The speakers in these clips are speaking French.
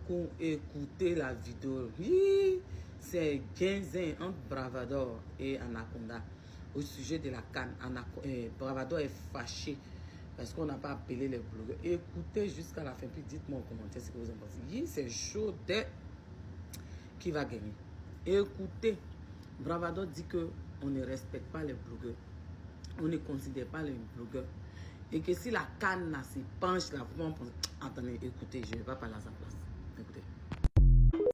beaucoup écouté la vidéo. Oui, c'est Genzin entre Bravador et Anaconda au sujet de la CAN. Bravador est fâché parce qu'on n'a pas appelé les blogueurs. Écoutez jusqu'à la fin, puis dites-moi en commentaire ce que vous en pensez. Oui, c'est chaud dès qui va gagner. Écoutez, Bravador dit qu'on ne respecte pas les blogueurs. On ne considère pas les blogueurs. Et que si la canne se penche là, vous pensez, attendez, écoutez, je ne vais pas parler à sa place. Écoutez.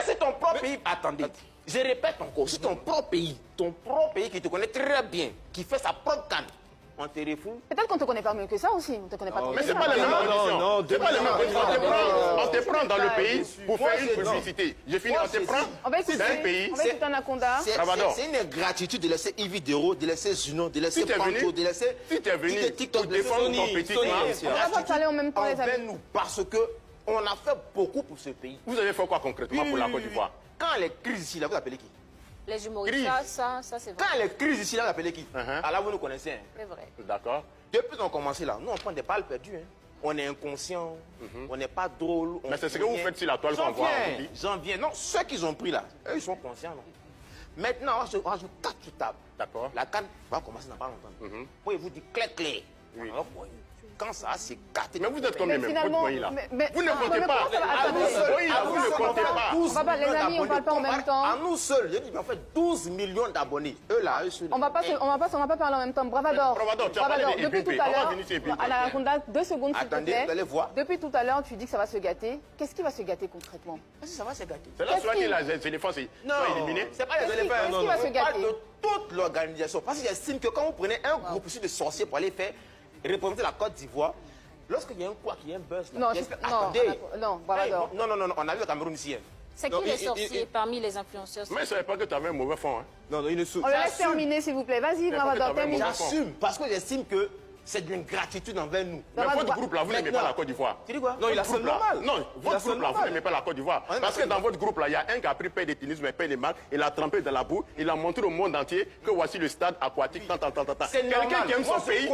C'est ton propre pays. Attendez, je répète encore, c'est ton propre pays qui te connaît très bien, qui fait sa propre canne. On te refoule. Peut-être qu'on te connaît pas mieux que ça aussi. On te connaît pas trop. Mais c'est pas les mêmes conditions. C'est pas les mêmes conditions. On te prend dans le pays pour faire une publicité. Je finis, on te prend dans un pays. On va écouter Anaconda. C'est une gratitude de laisser Yves Dero, de laisser Junon, de laisser Pancho, de laisser. Si tu es venu pour défendre ton petit On va pas parler en même temps, les amis. Nous, parce que on a fait beaucoup pour ce pays. Vous avez fait quoi concrètement pour la Côte d'Ivoire? Quand les crises ici, là, vous appelez qui? Les humoristes, ça c'est vrai. Quand les crises ici, là, vous appelez qui? Alors vous nous connaissez. C'est vrai. D'accord. Depuis qu'on a commencé là, nous on prend des balles perdues. On est inconscient, on n'est pas drôle. Mais c'est ce que vous faites sur la toile qu'on voit. J'en viens. Non, ceux qu'ils ont pris là, eux ils sont conscients. Non? Maintenant, on va jouer 4 sur table. D'accord. La canne va commencer dans pas longtemps. Moi, vous dit clair. Oui. Quand ça c'est gâté. Mais vous êtes combien même? Finalement, Vous ne comptez pas. Vous ne comptez pas. Les amis, on parle pas en même temps. À nous seuls, je dis en fait 12 millions d'abonnés. Eux là, eux seuls. On va pas parler en même temps. Bravador. Bravador, tu as parlé des depuis EPP. tout à On va l'heure. venir sur EPP. Anaconda, 2 secondes s'il te Attendez, plaît. vous allez voir. Depuis tout à l'heure, tu dis que ça va se gâter. Qu'est-ce qui va se gâter concrètement? Ça va se gâter. C'est là soit que les éléphants soient éliminés. C'est pas les éléphants. Qu'est-ce qui va se On parle gâter? de toute l'organisation. Parce que j'estime que quand vous prenez un groupe ici de sorciers pour aller faire représenter la Côte d'Ivoire, lorsqu'il y a un quoi, qu'il y a un buzz là. Non, Bravador. Non, on a vu le Cameroun ici. C'est qui les sorciers parmi les influenceurs? Mais je ne savais pas que tu avais un mauvais fond. Non, il ne On le laisse terminer s'il vous plaît. Vas-y, Bravador, termine. J'assume, parce que j'estime que c'est de l'ingratitude envers nous. Mais votre groupe là, vous n'aimez pas la Côte d'Ivoire. Tu dis quoi? Non, il a fait normal. Non, votre groupe là, vous n'aimez pas la Côte d'Ivoire. Parce que dans votre groupe là, il y a un qui a pris paix d'étinisme, mais paix des marques, il a trempé dans la boue, il a montré au monde entier que voici le stade aquatique, Quelqu'un qui aime son pays,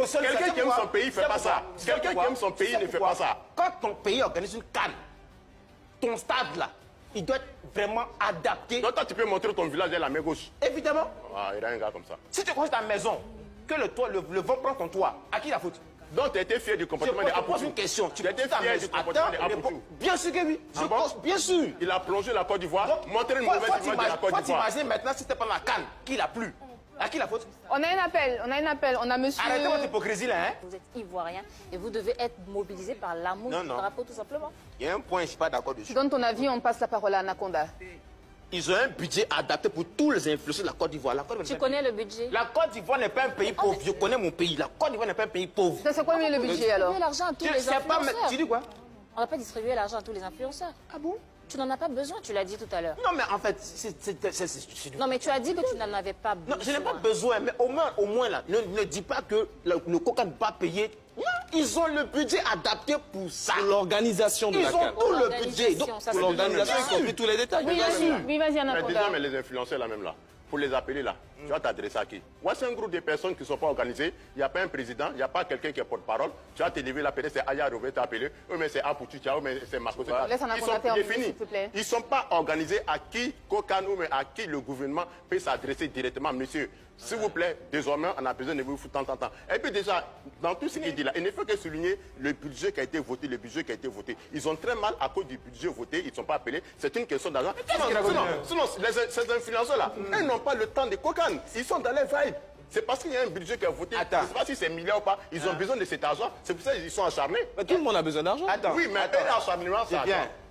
ne fait pas ça. Quelqu'un qui aime son pays ne fait pas ça. Quand ton pays organise une canne, ton stade là, il doit être vraiment adapté. Donc toi, tu peux montrer ton village à la main gauche. Évidemment. Ah, il y a un gars comme ça. Si tu construis ta maison, que le vent prend ton toit, à qui la faute? Donc tu étais fier du comportement des Je pose Apoutou. une question. Tu étais fier du comportement des Apoutou. Bien sûr que oui. Bien sûr. Il a plongé la Côte d'Ivoire, montré une mauvaise image de la Côte d'Ivoire. T'imagines maintenant si c'était pas la canne, qui l'a plu? À qui la faute? On a un appel, on a monsieur... Arrêtez votre hypocrisie là, hein. Vous êtes ivoirien et vous devez être mobilisé par l'amour du drapeau tout simplement. Il y a un point, je ne suis pas d'accord Tu dessus. donnes ton avis, on passe la parole à Anaconda. Ils ont un budget adapté pour tous les influenceurs de la Côte d'Ivoire. Tu connais le budget? La Côte d'Ivoire n'est pas un pays pauvre. Je connais mon pays. La Côte d'Ivoire n'est pas un pays pauvre. C'est quoi le budget alors? L'argent à tous les influenceurs. Tu dis quoi? On va pas distribuer l'argent à tous les influenceurs. Ah bon? Tu n'en as pas besoin, tu l'as dit tout à l'heure. Non, mais en fait, c'est... Non, mais tu as dit que tu n'en avais pas besoin. Non, je n'ai pas besoin, mais au moins là, ne dis pas que le coca ne va pas payer. Non, ils ont le budget adapté pour ça. L'organisation de la CAN. Ils ont tout le budget. Donc, pour l'organisation, y compris tous les détails. Oui, vas-y, Mais Anaconda. disons, mais les influenceurs là même là, pour les appeler là, tu vas t'adresser à qui? Voici un groupe de personnes qui ne sont pas organisées. Il n'y a pas un président, il n'y a pas quelqu'un qui est porte-parole. Tu vas te lever là, peut-être c'est Aya Rové t'appeler. Eux, mais c'est Apoutu, eux, mais c'est Marco. Laisse Anaconda terminer, s'il te plaît. Ils ne sont pas organisés à qui Kokan ou à qui le gouvernement peut s'adresser directement. Monsieur, s'il vous plaît, désormais, on a besoin de vous foutre tant. Et puis déjà, dans tout ce qu'il dit là, il ne faut que souligner le budget qui a été voté, Ils ont très mal à cause du budget voté, ils ne sont pas appelés. C'est une question d'argent. Sinon, ces influenceurs là, ils n'ont pas le temps de Kokan. Ils sont dans les vibes. C'est parce qu'il y a un budget qui a voté. Je ne sais pas si c'est milliard ou pas. Ils ont besoin de cet argent. C'est pour ça qu'ils sont acharnés. Mais tout le monde a besoin d'argent. Oui, mais un acharnement, ça.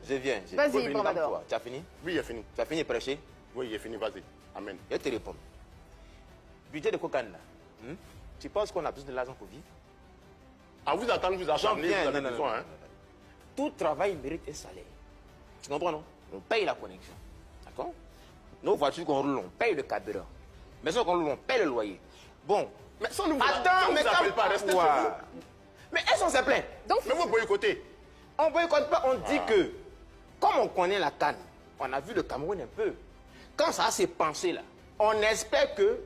Je viens. Vas-y, Bravador. Tu as fini? Oui, il a fini. Tu as fini de prêcher? Oui, il est fini, vas-y. Amen. Je te réponds. Budget de cocaïne là. Tu penses qu'on a besoin de l'argent pour vivre? À vous attendre, vous acharner, vous avez besoin. Hein? Tout travail mérite un salaire. Tu comprends, non? On paye la connexion. D'accord? Nos voitures qu'on roule, on paye le carburant. Maison qu'on roule, on paye le loyer. Bon. Mais ça ne vous appelle pas, restez chez vous. Mais elles sont se plaint. Mais vous boycottez. On boycotte pas, on dit que, comme on connaît la canne, on a vu le Cameroun un peu. Quand ça s'est pensé là, on espère que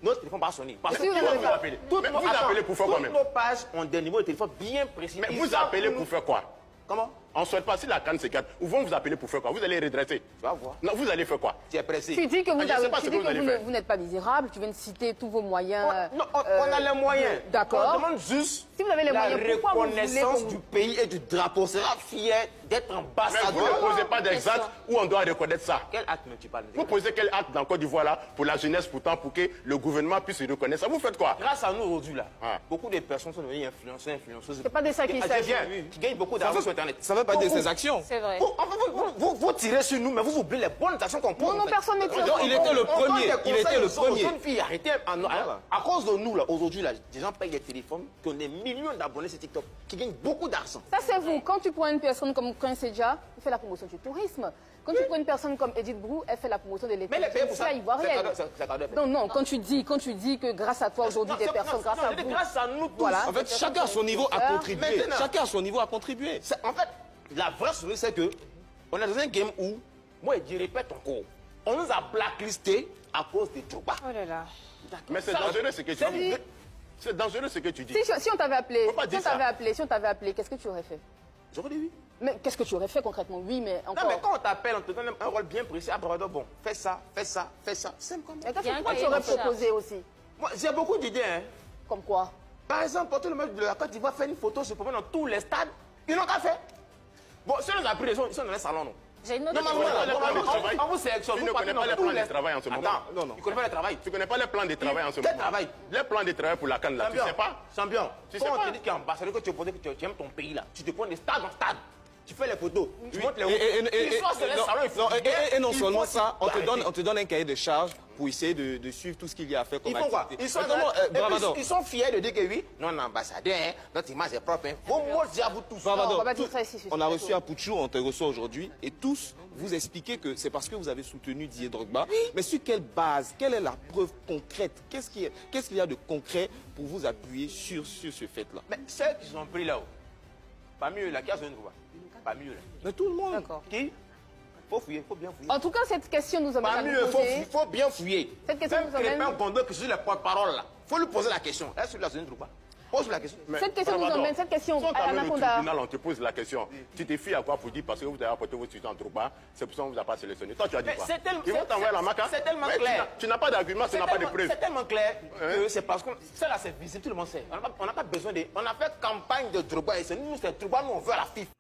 notre téléphone va sonner. Parce que vous appelez. Mais vous appelez pour faire quoi même? Toutes nos pages ont des numéros de téléphone bien précis. Mais vous appelez pour faire quoi? Comment? On ne souhaite pas si la canne se gâte. Ils vont vous appeler pour faire quoi? Vous allez redresser. Tu vas voir. Non, vous allez faire quoi? Tu es pressé. Tu dis que Je sais pas ce que vous allez faire. vous n'êtes pas misérable, tu viens de citer tous vos moyens. Non, on a les moyens. D'accord. On demande juste Si vous avez les la moyens, pourquoi vous voulez reconnaissance qu'on- du pays et du drapeau. On sera fier d'être Mais ambassadeur. vous ne posez pas des actes où on doit reconnaître ça. Quel acte tu parles? Vous posez quel acte dans Côte d'Ivoire là pour la jeunesse pourtant pour que le gouvernement puisse reconnaître ça? Vous faites quoi? Grâce à nous aujourd'hui là, Ah. beaucoup de personnes sont devenues influenceurs, influenceuses. C'est pas de ça qu'il s'agit. Qui gagnent beaucoup d'argent sur Internet. Ça veut pas dire ses actions. C'est vrai. Vous tirez sur nous, mais vous oubliez les bonnes actions qu'on pose. Non, personne ne tire. Non, il était le premier. Il était le premier. Jeune fille, arrêtez. À cause de nous, là, aujourd'hui, là, des gens payent des téléphones qui ont des millions d'abonnés sur TikTok, qui gagnent beaucoup d'argent. Ça, c'est vous. Quand tu prends une personne comme Prince Edja, il fait la promotion du tourisme. Quand tu prends une personne comme Edith Brou, elle fait la promotion de l'État. Mais les pays pour ça. C'est cadeau. Non, non, quand tu dis que grâce à toi, aujourd'hui, des personnes, grâce à vous. Grâce à nous tous. Voilà. En fait, chacun à son niveau a contribué. Maintenant. Chacun à son niveau a contribué. En fait, la vraie chose, c'est que on est dans un game où, moi, je répète encore, on nous a blacklisté à cause des Drogba. Oh là là. Mais c'est dangereux ce que tu dis. C'est dangereux ce que tu dis. Si on t'avait appelé, Faut pas dire ça. si on t'avait appelé, qu'est-ce que tu aurais fait? J'aurais dit oui. Mais qu'est-ce que tu aurais fait concrètement? Oui, mais Non, encore. mais quand on t'appelle, on te donne un rôle bien précis. Ah, bravo, bon, fais ça, fais ça, fais ça. C'est comme ça. Et qu'est-ce Il y a que un toi, tu cahier aurais de charge. proposé aussi? Moi, j'ai beaucoup d'idées. Hein. Comme quoi? Par exemple, pour tout le monde de la Côte d'Ivoire faire une photo, se promène dans tous les stades. Ils n'ont qu'à faire. Bon, si on les a pris, ils sont dans les salons, non? J'ai une autre Non, mais question. on vous sélectionne. Tu ne Vous connais partez pas dans les tous plans les de travail en ce moment. Attends, Non, non. tu connais pas le travail. Tu ne connais pas les plans de travail en ce Quel moment. travail? Les plans de travail pour la canne là, tu sais pas? Champion, Tu sais quand on pas? te dit que tu es ambassadeur, que tu es opposé, que tu aimes ton pays là, tu te prends des stades en stade. Tu fais les photos, tu montres les Et Ils sont sur les salons, ils font et non il seulement faut ça, arrêter. on te donne un cahier de charges pour essayer de suivre tout ce qu'il y a à faire comme Ils font quoi? activité. Ils sont, Mais comment, Bravador, ils sont fiers de dire que oui, non, ambassadeur, hein, notre image est propre. Hein. Vos mots, c'est à vous tous. Bravador, on va pas dire ça ici, on a c'est reçu tout. à Pouchou, on te reçoit aujourd'hui, et tous vous expliquez que c'est parce que vous avez soutenu Didier Drogba. Mais sur quelle base? Quelle est la preuve concrète? Qu'est-ce qu'il y a de concret pour vous appuyer sur ce fait-là? Mais ceux qui sont pris là-haut, parmi eux, là, qui a besoin de voir? Parmi eux, là. Mais tout le monde. D'accord. Qui? Faut fouiller, faut bien fouiller. En tout cas, cette question nous amène à Parmi nous eux, poser. faut bien fouiller. Cette question Même nous amène- Crépin Gondo, qui est sur les porte-parole là, faut lui poser la question. Est-ce que la zone ne trouve pas? Pose la question. Mais, Cette question nous Bravador, emmène, cette question, si on t'amène au Anaconda. tribunal, on te pose la question. Tu te fies à quoi pour dire parce que vous avez apporté votre sujet en trop bas, c'est pour ça qu'on ne vous a pas sélectionné. Toi, tu as dit Mais quoi? c'est tellement- Ils vont t'envoyer la maca. c'est tellement Mais clair. Tu n'as pas d'argument, tu n'as pas de preuves. C'est tellement clair que c'est parce que ça là c'est visible, tout le monde sait. On n'a pas besoin de. On a fait campagne de Drogba et c'est nous, c'est Drogba, nous on veut à la FIFA.